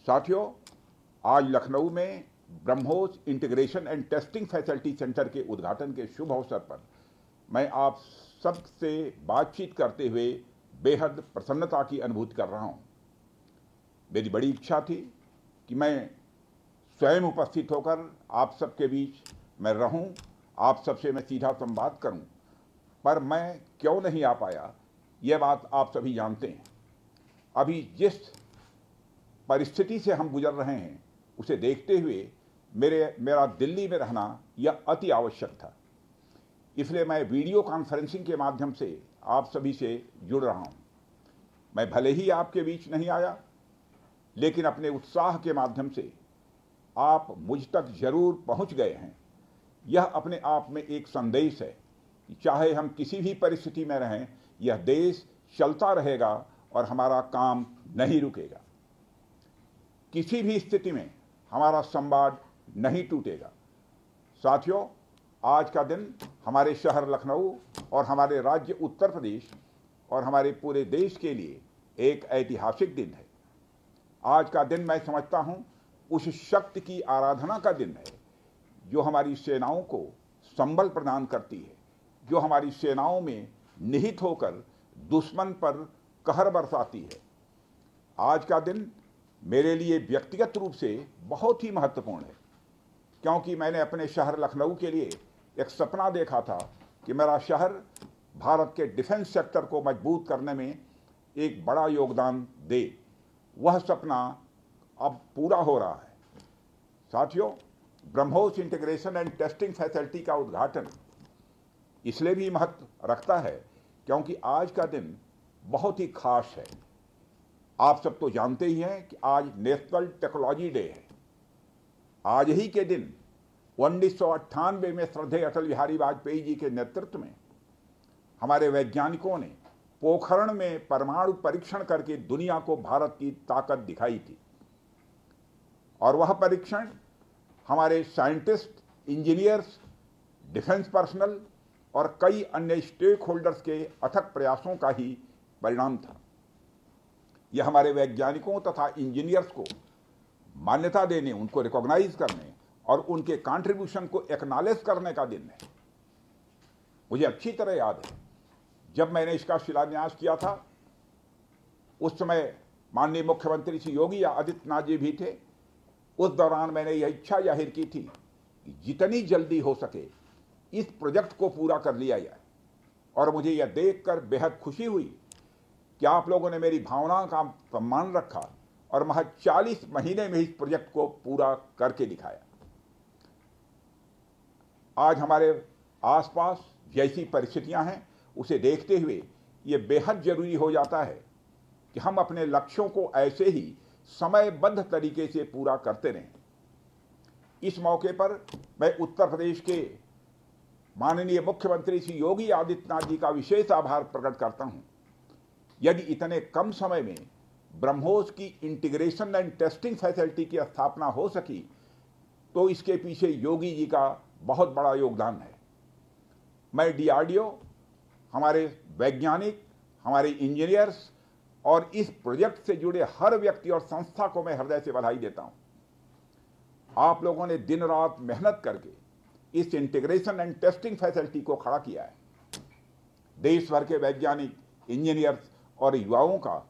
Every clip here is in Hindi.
साथियों, आज लखनऊ में BrahMos integration and testing facility centre के उद्घाटन के शुभ अवसर पर मैं आप सबसे बातचीत करते हुए बेहद प्रसन्नता की अनुभूति कर रहा हूं। मेरी बड़ी इच्छा थी कि मैं स्वयं उपस्थित होकर आप सबके बीच मैं रहूं, आप सबसे मैं सीधा संवाद करूं, पर मैं क्यों नहीं आ पाया यह बात आप सभी जानते हैं। अभी जिस परिस्थिति से हम गुजर रहे हैं उसे देखते हुए मेरा दिल्ली में रहना यह अति आवश्यक था। इसलिए मैं वीडियो कॉन्फ्रेंसिंग के माध्यम से आप सभी से जुड़ रहा हूं। मैं भले ही आपके बीच नहीं आया, लेकिन अपने उत्साह के माध्यम से आप मुझ तक जरूर पहुंच गए हैं। यह अपने आप में एक संदेश है कि चाहे हम किसी भी परिस्थिति में रहें, यह देश चलता रहेगा और हमारा काम नहीं रुकेगा। किसी भी स्थिति में हमारा संवाद नहीं टूटेगा। साथियों, आज का दिन हमारे शहर लखनऊ और हमारे राज्य उत्तर प्रदेश और हमारे पूरे देश के लिए एक ऐतिहासिक दिन है। आज का दिन मैं समझता हूं उस शक्ति की आराधना का दिन है जो हमारी सेनाओं को संबल प्रदान करती है, जो हमारी सेनाओं में निहित होकर दुश्मन पर कहर बरसाती है। आज का दिन मेरे लिए व्यक्तिगत रूप से बहुत ही महत्वपूर्ण है, क्योंकि मैंने अपने शहर लखनऊ के लिए एक सपना देखा था कि मेरा शहर भारत के डिफेंस सेक्टर को मजबूत करने में एक बड़ा योगदान दे। वह सपना अब पूरा हो रहा है। साथियों, BrahMos integration and testing facility का उद्घाटन इसलिए भी महत्व रखता है क्योंकि आज का दिन बहुत ही खास है। आप सब तो जानते ही हैं कि आज नेशनल टेक्नोलॉजी डे है। आज ही के दिन 1998 में श्रद्धेय अटल बिहारी वाजपेयी जी के नेतृत्व में हमारे वैज्ञानिकों ने पोखरण में परमाणु परीक्षण करके दुनिया को भारत की ताकत दिखाई थी। और वह परीक्षण हमारे साइंटिस्ट, इंजीनियर्स, डिफेंस पर्सनल और कई अन्य स्टेक होल्डर्स के अथक प्रयासों का ही परिणाम था। यह हमारे वैज्ञानिकों तथा इंजीनियर्स को मान्यता देने, उनको रिकॉग्नाइज करने और उनके कंट्रीब्यूशन को एक्नॉलेज करने का दिन है। मुझे अच्छी तरह याद है जब मैंने इसका शिलान्यास किया था, उस समय माननीय मुख्यमंत्री श्री योगी आदित्यनाथ जी भी थे। उस दौरान मैंने यह इच्छा जाहिर की थी कि जितनी जल्दी हो सके इस प्रोजेक्ट को पूरा कर लिया जाए। और मुझे यह देखकर बेहद खुशी हुई कि आप लोगों ने मेरी भावना का सम्मान रखा और महज 40 महीने में इस प्रोजेक्ट को पूरा करके दिखाया। आज हमारे आसपास जैसी परिस्थितियां हैं उसे देखते हुए ये बेहद जरूरी हो जाता है कि हम अपने लक्ष्यों को ऐसे ही समयबद्ध तरीके से पूरा करते रहें। इस मौके पर मैं उत्तर प्रदेश के माननीय मुख्यमंत्री श्री योगी आदित्यनाथ जी का विशेष आभार प्रकट करता हूं। यदि इतने कम समय में ब्रह्मोस की इंटीग्रेशन एंड टेस्टिंग फैसिलिटी की स्थापना हो सकी तो इसके पीछे योगी जी का बहुत बड़ा योगदान है। मैं डीआरडीओ, हमारे वैज्ञानिक, हमारे इंजीनियर्स और इस प्रोजेक्ट से जुड़े हर व्यक्ति और संस्था को मैं हृदय से बधाई देता हूं। आप लोगों ने दिन रात मेहनत करके इस इंटीग्रेशन एंड टेस्टिंग फैसिलिटी को खड़ा किया है। देश भर के वैज्ञानिक, इंजीनियर्स और युवाओं का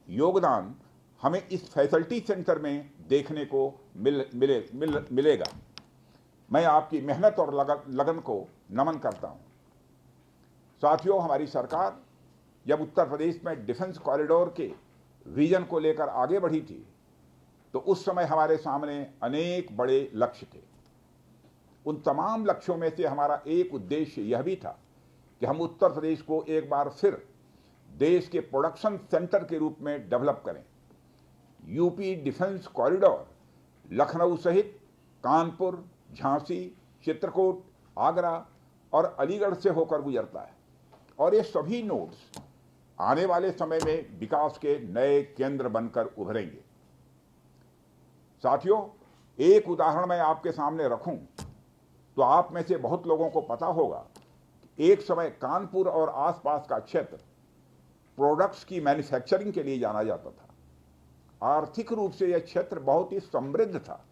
योगदान हमें इस फैसिलिटी सेंटर में देखने को मिलेगा। मैं आपकी मेहनत और लगन को नमन करता हूं। साथियों, हमारी सरकार जब उत्तर प्रदेश में डिफेंस कॉरिडोर के विजन को लेकर आगे बढ़ी थी तो उस समय हमारे सामने अनेक बड़े लक्ष्य थे। उन तमाम लक्ष्यों में से हमारा एक उद्देश्य यह भी था कि हम उत्तर प्रदेश को एक बार फिर देश के प्रोडक्शन सेंटर के रूप में डेवलप करें। यूपी डिफेंस कॉरिडोर लखनऊ सहित कानपुर, झांसी, चित्रकूट, आगरा और अलीगढ़ से होकर गुजरता है और ये सभी नोड्स आने वाले समय में विकास के नए केंद्र बनकर उभरेंगे। साथियों, एक उदाहरण मैं आपके सामने रखूं तो आप में से बहुत लोगों को पता होगा एक समय कानपुर और आसपास का क्षेत्र प्रोडक्ट्स की मैन्युफैक्चरिंग के लिए जाना जाता था। आर्थिक रूप से यह क्षेत्र बहुत ही समृद्ध था।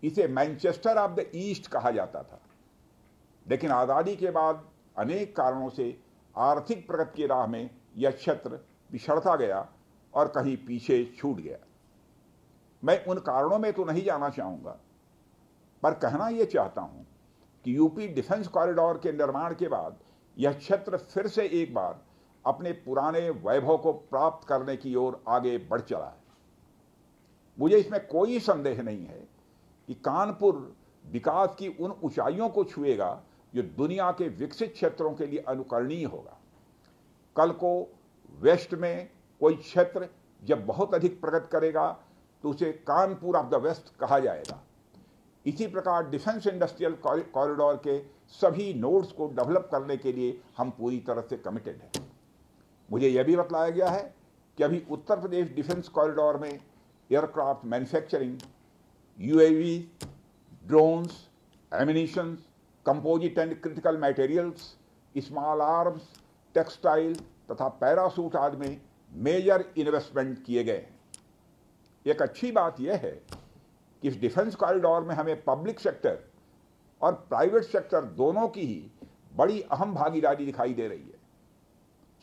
इसे मैनचेस्टर ऑफ द ईस्ट कहा जाता था। लेकिन आज़ादी के बाद अनेक कारणों से आर्थिक प्रगति की राह में यह क्षेत्र पिछड़ता गया और कहीं पीछे छूट गया। मैं उन कारणों में तो नहीं जाना चाहूँगा, पर कहना यह चाहता हूँ कि यूपी डिफेंस कॉरिडोर के निर्माण के बाद यह क्षेत्र फिर से एक बार अपने पुराने वैभव को प्राप्त करने की ओर आगे बढ़ चला है। मुझे इसमें कोई संदेह नहीं है कि कानपुर विकास की उन ऊंचाइयों को छुएगा जो दुनिया के विकसित क्षेत्रों के लिए अनुकरणीय होगा। कल को वेस्ट में कोई क्षेत्र जब बहुत अधिक प्रगति करेगा तो उसे कानपुर ऑफ द वेस्ट कहा जाएगा। इसी प्रकार डिफेंस इंडस्ट्रियल कॉरिडोर के सभी नोड्स को डेवलप करने के लिए हम पूरी तरह से कमिटेड हैं। मुझे यह भी बतलाया गया है कि अभी उत्तर प्रदेश डिफेंस कॉरिडोर में aircraft manufacturing, UAV, drones, ammunitions, composite and critical materials, small arms, textile तथा पैरासूट आदि में मेजर इन्वेस्टमेंट किए गए हैं। एक अच्छी बात यह है कि इस डिफेंस कॉरिडोर में हमें पब्लिक सेक्टर और प्राइवेट सेक्टर दोनों की ही बड़ी अहम भागीदारी दिखाई दे रही है।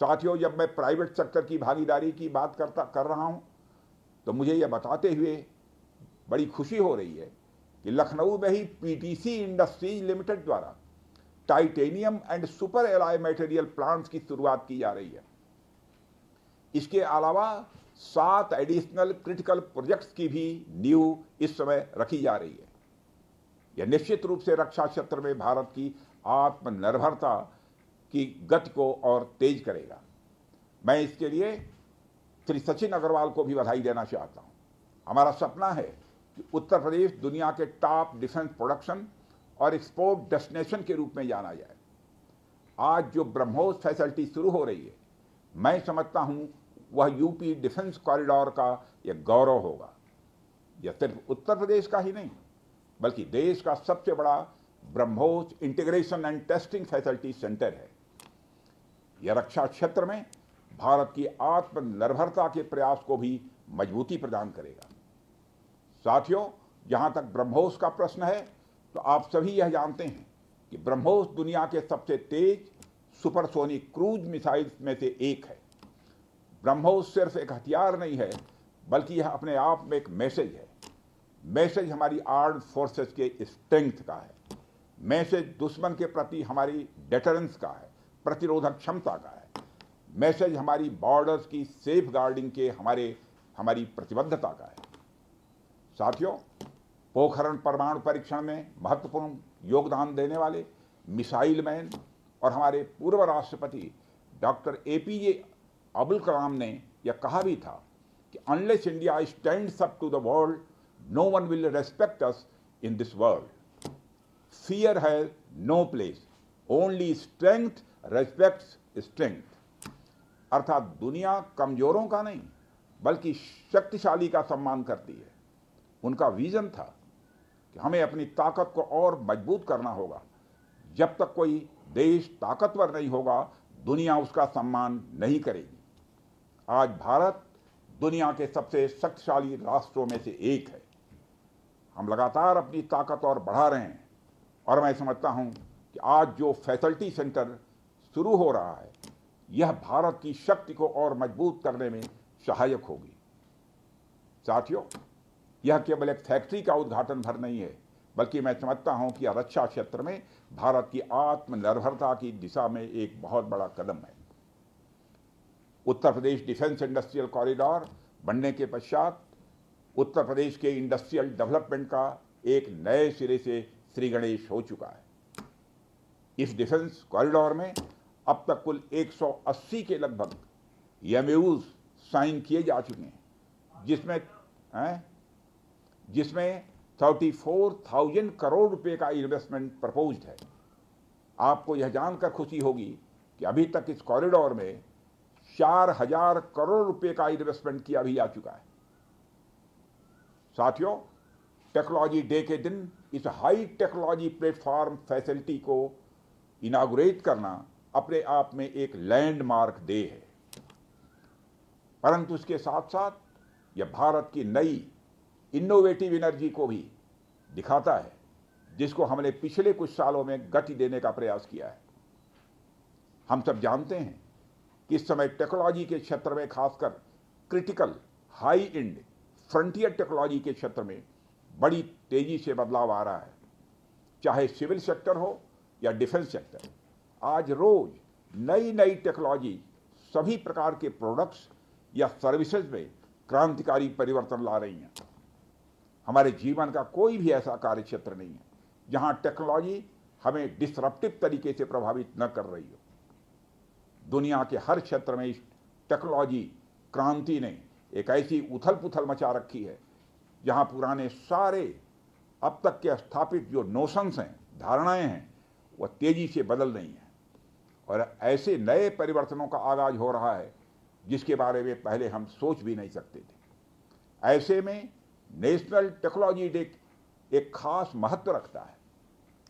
साथियों, जब मैं प्राइवेट सेक्टर की भागीदारी की बात कर रहा हूं तो मुझे यह बताते हुए बड़ी खुशी हो रही है कि लखनऊ में ही पीटीसी इंडस्ट्रीज लिमिटेड द्वारा titanium and super alloy material plants की शुरुआत की जा रही है। इसके अलावा 7 एडिशनल क्रिटिकल प्रोजेक्ट्स की भी नींव इस समय रखी जा रही है। यह निश्चित रूप से रक्षा क्षेत्र में भारत की आत्मनिर्भरता की गति को और तेज करेगा। मैं इसके लिए श्री सचिन अग्रवाल को भी बधाई देना चाहता हूं। हमारा सपना है कि उत्तर प्रदेश दुनिया के टॉप डिफेंस प्रोडक्शन और एक्सपोर्ट डेस्टिनेशन के रूप में जाना जाए। आज जो ब्रह्मोस फैसिलिटी शुरू हो रही है, मैं समझता हूं वह यूपी डिफेंस कॉरिडोर का यह गौरव होगा। यह सिर्फ उत्तर प्रदेश का ही नहीं बल्कि देश का सबसे बड़ा BrahMos integration and testing facility centre है। यह रक्षा क्षेत्र में भारत की आत्मनिर्भरता के प्रयास को भी मजबूती प्रदान करेगा। साथियों, जहां तक ब्रह्मोस का प्रश्न है तो आप सभी यह जानते हैं कि ब्रह्मोस दुनिया के सबसे तेज सुपरसोनिक क्रूज मिसाइल्स में से एक है। ब्रह्मोस सिर्फ एक हथियार नहीं है बल्कि यह अपने आप में एक मैसेज है। मैसेज हमारी आर्म्ड फोर्सेस के स्ट्रेंथ का है। मैसेज दुश्मन के प्रति हमारी डेटरेंस का है, प्रतिरोधक क्षमता का है। मैसेज हमारी बॉर्डर्स की सेफ गार्डिंग के हमारी प्रतिबद्धता का है। साथियों, पोखरण परमाणु परीक्षण में महत्वपूर्ण योगदान देने वाले मिसाइल मैन और हमारे पूर्व राष्ट्रपति डॉक्टर एपीजे अब्दुल कलाम ने यह कहा भी था कि unless India stands up to the world, no one will respect us in this world. Fear has no place, only strength respects strength. अर्थात दुनिया कमजोरों का नहीं बल्कि शक्तिशाली का सम्मान करती है। उनका विजन था कि हमें अपनी ताकत को और मजबूत करना होगा। जब तक कोई देश ताकतवर नहीं होगा, दुनिया उसका सम्मान नहीं करेगी। आज भारत दुनिया के सबसे शक्तिशाली राष्ट्रों में से एक है। हम लगातार अपनी ताकत और बढ़ा रहे हैं और मैं समझता हूं कि आज जो फैसिलिटी सेंटर शुरू हो रहा है यह भारत की शक्ति को और मजबूत करने में सहायक होगी। साथियों, यह केवल एक फैक्ट्री का उद्घाटन भर नहीं है बल्कि मैं समझता हूं कि यह रक्षा क्षेत्र में भारत की आत्मनिर्भरता की दिशा में एक बहुत बड़ा कदम है। उत्तर प्रदेश डिफेंस इंडस्ट्रियल कॉरिडोर बनने के पश्चात उत्तर प्रदेश के इंडस्ट्रियल डेवलपमेंट का एक नए सिरे से श्री गणेश हो चुका है। इस डिफेंस कॉरिडोर में अब तक कुल 180 के लगभग एमओयूज साइन किए जा चुके हैं, जिसमें 34,000 करोड़ रुपए का इन्वेस्टमेंट प्रपोज्ड है। आपको यह जानकर खुशी होगी कि अभी तक इस कॉरिडोर में 4,000 करोड़ रुपए का इन्वेस्टमेंट किया भी जा चुका है। साथियों, टेक्नोलॉजी डे के दिन इस हाई टेक्नोलॉजी प्लेटफॉर्म फैसिलिटी को इनागुरेट करना अपने आप में एक लैंडमार्क डे है, परंतु इसके साथ साथ यह भारत की नई इनोवेटिव एनर्जी को भी दिखाता है, जिसको हमने पिछले कुछ सालों में गति देने का प्रयास किया है। हम सब जानते हैं कि इस समय टेक्नोलॉजी के क्षेत्र में, खासकर critical high and frontier technology के क्षेत्र में बड़ी तेजी से बदलाव आ रहा है। चाहे सिविल सेक्टर हो या डिफेंस सेक्टर, आज रोज नई नई टेक्नोलॉजी सभी प्रकार के प्रोडक्ट्स या सर्विसेज में क्रांतिकारी परिवर्तन ला रही हैं। हमारे जीवन का कोई भी ऐसा कार्य क्षेत्र नहीं है जहां टेक्नोलॉजी हमें डिसरप्टिव तरीके से प्रभावित न कर रही हो। दुनिया के हर क्षेत्र में इस टेक्नोलॉजी क्रांति ने एक ऐसी उथल पुथल मचा रखी है जहां पुराने सारे अब तक के स्थापित जो नोशंस हैं, धारणाएं हैं, वह तेजी से बदल रही हैं और ऐसे नए परिवर्तनों का आगाज हो रहा है जिसके बारे में पहले हम सोच भी नहीं सकते थे। ऐसे में नेशनल टेक्नोलॉजी डे एक खास महत्व रखता है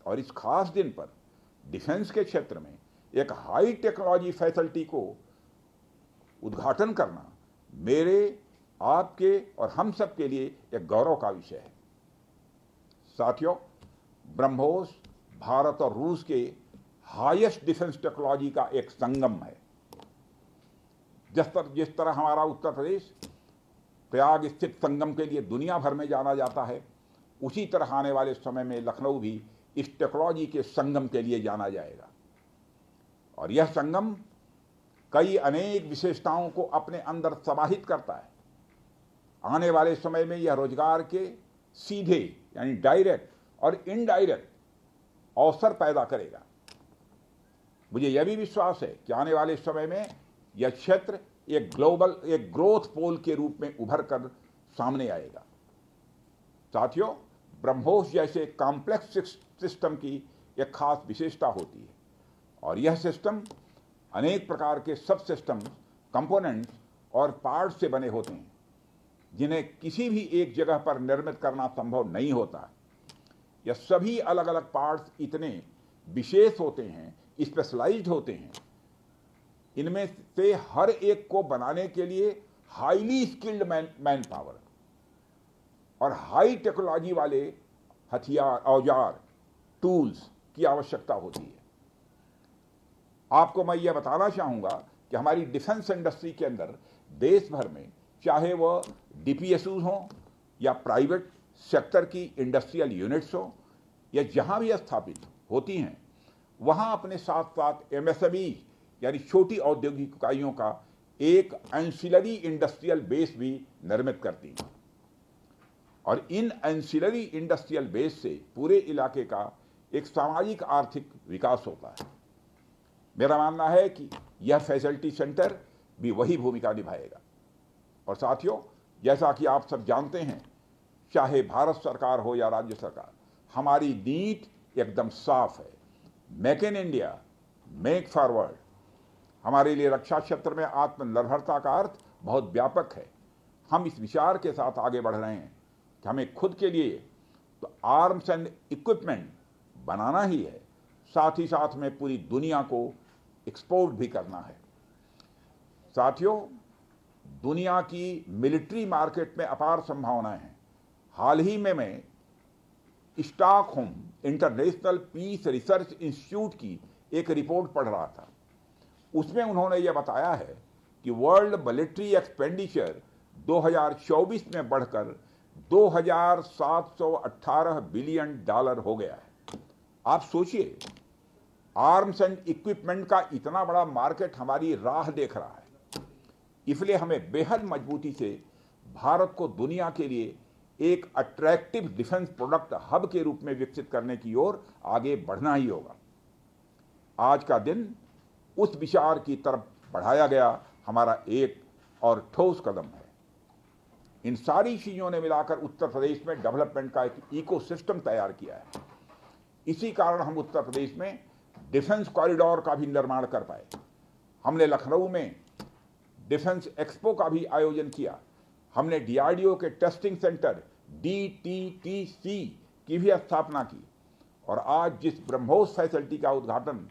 और इस खास दिन पर डिफेंस के क्षेत्र में एक हाई टेक्नोलॉजी फैसिलिटी को उद्घाटन करना मेरे, आपके और हम सब के लिए एक गौरव का विषय है। साथियों, ब्रह्मोस भारत और रूस के हाईएस्ट डिफेंस टेक्नोलॉजी का एक संगम है। जिस तरह हमारा उत्तर प्रदेश प्रयाग स्थित संगम के लिए दुनिया भर में जाना जाता है, उसी तरह आने वाले समय में लखनऊ भी इस टेक्नोलॉजी के संगम के लिए जाना जाएगा और यह संगम कई अनेक विशेषताओं को अपने अंदर समाहित करता है। आने वाले समय में यह रोजगार के सीधे यानी डायरेक्ट और इनडायरेक्ट अवसर पैदा करेगा। मुझे यह भी विश्वास है कि आने वाले समय में यह क्षेत्र एक ग्रोथ पोल के रूप में उभर कर सामने आएगा। साथियों, ब्रह्मोस जैसे कॉम्प्लेक्स सिस्टम की एक खास विशेषता होती है और यह सिस्टम अनेक प्रकार के सब सिस्टम, कंपोनेंट्स और पार्ट्स से बने होते हैं जिन्हें किसी भी एक जगह पर निर्मित करना संभव नहीं होता। यह सभी अलग अलग पार्ट्स इतने विशेष होते हैं, स्पेशलाइज्ड होते हैं, इनमें से हर एक को बनाने के लिए हाईली स्किल्ड मैन पावर और हाई टेक्नोलॉजी वाले हथियार, औजार, टूल्स की आवश्यकता होती है। आपको मैं यह बताना चाहूंगा कि हमारी डिफेंस इंडस्ट्री के अंदर देश भर में, चाहे वह डीपीएसयू हो या प्राइवेट सेक्टर की इंडस्ट्रियल यूनिट्स हो या जहां भी स्थापित होती हैं, वहां अपने साथ साथ एमएसएमई यानी छोटी औद्योगिक इकाइयों का एक एंसिलरी इंडस्ट्रियल बेस भी निर्मित करती हैं और इन एंसिलरी इंडस्ट्रियल बेस से पूरे इलाके का एक सामाजिक आर्थिक विकास होता है। मेरा मानना है कि यह फैसिलिटी सेंटर भी वही भूमिका निभाएगा। और साथियों, जैसा कि आप सब जानते हैं, चाहे भारत सरकार हो या राज्य सरकार, हमारी नीति एकदम साफ है। Make in India, make forward. हमारे लिए रक्षा क्षेत्र में आत्मनिर्भरता का अर्थ बहुत व्यापक है। हम इस विचार के साथ आगे बढ़ रहे हैं कि हमें खुद के लिए तो आर्म्स एंड इक्विपमेंट बनाना ही है, साथ ही साथ में पूरी दुनिया को एक्सपोर्ट भी करना है। साथियों, दुनिया की मिलिट्री मार्केट में अपार संभावनाएं हैं। हाल ही में मैं Stockholm International Peace Research Institute की एक रिपोर्ट पढ़ रहा था। उसमें उन्होंने यह बताया है कि वर्ल्ड मिलिट्री एक्सपेंडिचर 2024 में बढ़कर $2,718 बिलियन हो गया है। आप सोचिए, आर्म्स एंड इक्विपमेंट का इतना बड़ा मार्केट हमारी राह देख रहा है। इसलिए हमें बेहद मजबूती से भारत को दुनिया के लिए एक अट्रैक्टिव डिफेंस प्रोडक्ट हब के रूप में विकसित करने की ओर आगे बढ़ना ही होगा। आज का दिन उस विचार की तरफ बढ़ाया गया हमारा एक और ठोस कदम है। इन सारी चीजों ने मिलाकर उत्तर प्रदेश में डेवलपमेंट का एक इकोसिस्टम तैयार किया है। इसी कारण हम उत्तर प्रदेश में डिफेंस कॉरिडोर का भी निर्माण कर पाए। हमने लखनऊ में डिफेंस एक्सपो का भी आयोजन किया। हमने डीआरडीओ के टेस्टिंग सेंटर DTTC की भी स्थापना की और आज जिस ब्रह्मोस फैसिलिटी का उद्घाटन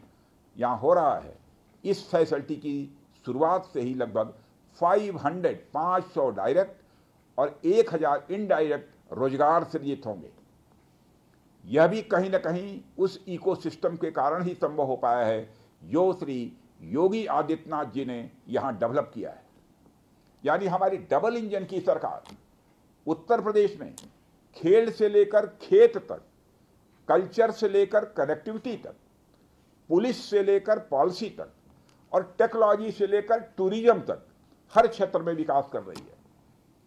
यहाँ हो रहा है, इस फैसिलिटी की शुरुआत से ही लगभग 500 डायरेक्ट और 1000 इनडायरेक्ट रोजगार सृजित होंगे। यह भी कहीं ना कहीं उस इकोसिस्टम के कारण ही संभव हो पाया है जो श्री योगी आदित्यनाथ जी ने यहां डेवलप किया है। यानी हमारी डबल इंजन की सरकार उत्तर प्रदेश में खेल से लेकर खेत तक, कल्चर से लेकर कनेक्टिविटी तक, पुलिस से लेकर पॉलिसी तक और टेक्नोलॉजी से लेकर टूरिज्म तक हर क्षेत्र में विकास कर रही है।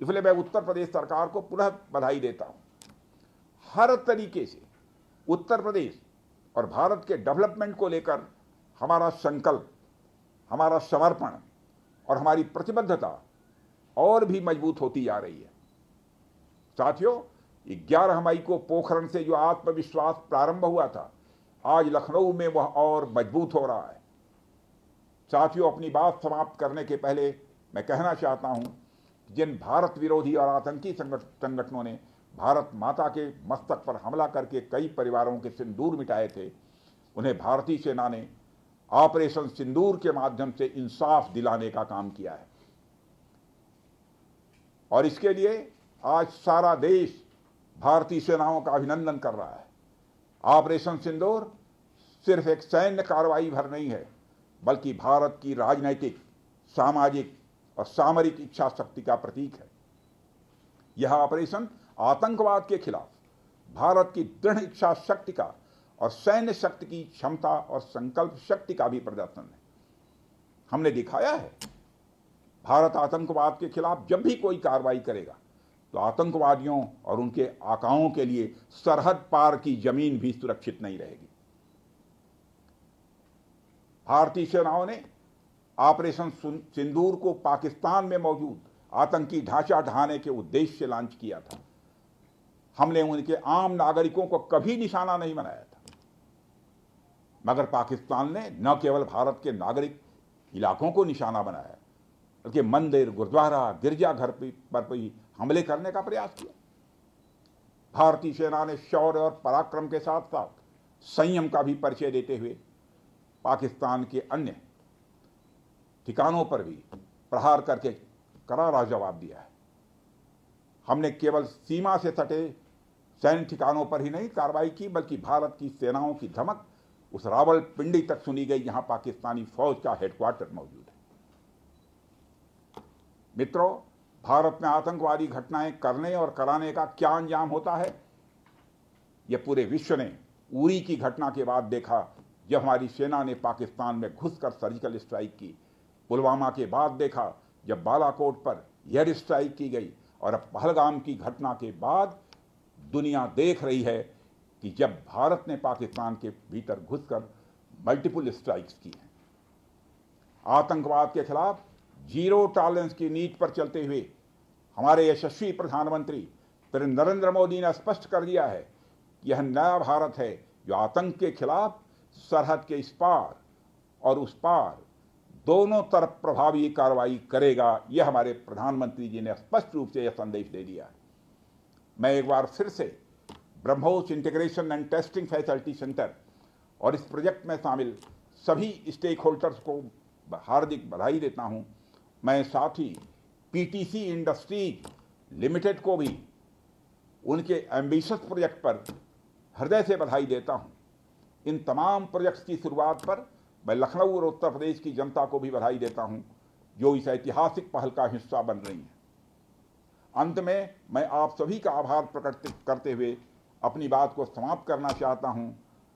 इसलिए मैं उत्तर प्रदेश सरकार को पुनः बधाई देता हूं। हर तरीके से उत्तर प्रदेश और भारत के डेवलपमेंट को लेकर हमारा संकल्प, हमारा समर्पण और हमारी प्रतिबद्धता और भी मजबूत होती जा रही है। साथियों, 11 मई को पोखरण से जो आत्मविश्वास प्रारंभ हुआ था, आज लखनऊ में वह और मजबूत हो रहा है। साथियों, अपनी बात समाप्त करने के पहले मैं कहना चाहता हूं, जिन भारत विरोधी और आतंकी संगठनों ने भारत माता के मस्तक पर हमला करके कई परिवारों के सिंदूर मिटाए थे, उन्हें भारतीय सेना ने ऑपरेशन सिंदूर के माध्यम से इंसाफ दिलाने का काम किया है। और इसके लिए आज सारा देश भारतीय सेनाओं का अभिनंदन कर रहा है। ऑपरेशन सिंदूर सिर्फ एक सैन्य कार्रवाई भर नहीं है, बल्कि भारत की राजनैतिक, सामाजिक और सामरिक इच्छा शक्ति का प्रतीक है। यह ऑपरेशन आतंकवाद के खिलाफ भारत की दृढ़ इच्छा शक्ति का और सैन्य शक्ति की क्षमता और संकल्प शक्ति का भी प्रदर्शन है। हमने दिखाया है, भारत आतंकवाद के खिलाफ जब भी कोई कार्रवाई करेगा तो आतंकवादियों और उनके आकाओं के लिए सरहद पार की जमीन भी सुरक्षित नहीं रहेगी। भारतीय सेनाओं ने ऑपरेशन सिंदूर को पाकिस्तान में मौजूद आतंकी ढांचा ढहाने के उद्देश्य से लॉन्च किया था। हमने उनके आम नागरिकों को कभी निशाना नहीं बनाया था, मगर पाकिस्तान ने न केवल भारत के नागरिक इलाकों को निशाना बनाया, बल्कि मंदिर, गुरुद्वारा, गिरजाघर पर भी हमले करने का प्रयास किया। भारतीय सेना ने शौर्य और पराक्रम के साथ साथ संयम का भी परिचय देते हुए पाकिस्तान के अन्य ठिकानों पर भी प्रहार करके करारा जवाब दिया है। हमने केवल सीमा से सटे सैन्य ठिकानों पर ही नहीं कार्रवाई की, बल्कि भारत की सेनाओं की धमक उस रावलपिंडी तक सुनी गई जहां पाकिस्तानी फौज का हेडक्वार्टर मौजूद है। मित्रों, भारत में आतंकवादी घटनाएं करने और कराने का क्या अंजाम होता है, यह पूरे विश्व ने उरी की घटना के बाद देखा, जब हमारी सेना ने पाकिस्तान में घुसकर सर्जिकल स्ट्राइक की। पुलवामा के बाद देखा, जब बालाकोट पर एयर स्ट्राइक की गई, और अब पहलगाम की घटना के बाद दुनिया देख रही है कि जब भारत ने पाकिस्तान के भीतर घुसकर मल्टीपल स्ट्राइक्स की हैं। आतंकवाद के खिलाफ जीरो टॉलरेंस की नीति पर चलते हुए हमारे यशस्वी प्रधानमंत्री श्री नरेंद्र मोदी ने स्पष्ट कर दिया है कि यह नया भारत है जो आतंक के खिलाफ सरहद के इस पार और उस पार दोनों तरफ प्रभावी कार्रवाई करेगा। यह हमारे प्रधानमंत्री जी ने स्पष्ट रूप से यह संदेश दे दिया है। मैं एक बार फिर से BrahMos integration and testing facility centre और इस प्रोजेक्ट में शामिल सभी स्टेक होल्डर्स को हार्दिक बधाई देता हूं। मैं साथ ही पीटीसी इंडस्ट्रीज लिमिटेड को भी उनके एम्बिशियस प्रोजेक्ट पर हृदय से बधाई देता हूं। इन तमाम प्रोजेक्ट्स की शुरुआत पर मैं लखनऊ और उत्तर प्रदेश की जनता को भी बधाई देता हूं, जो इस ऐतिहासिक पहल का हिस्सा बन रही है। अंत में मैं आप सभी का आभार प्रकट करते हुए अपनी बात को समाप्त करना चाहता हूं,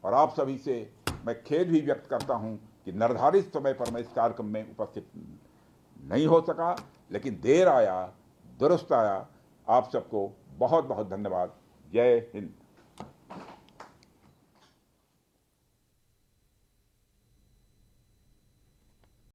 और आप सभी से मैं खेद भी व्यक्त करता हूं कि निर्धारित समय पर मैं इस कार्यक्रम में उपस्थित नहीं हो सका, लेकिन देर आया दुरुस्त आया। आप सबको बहुत बहुत धन्यवाद। जय हिंद।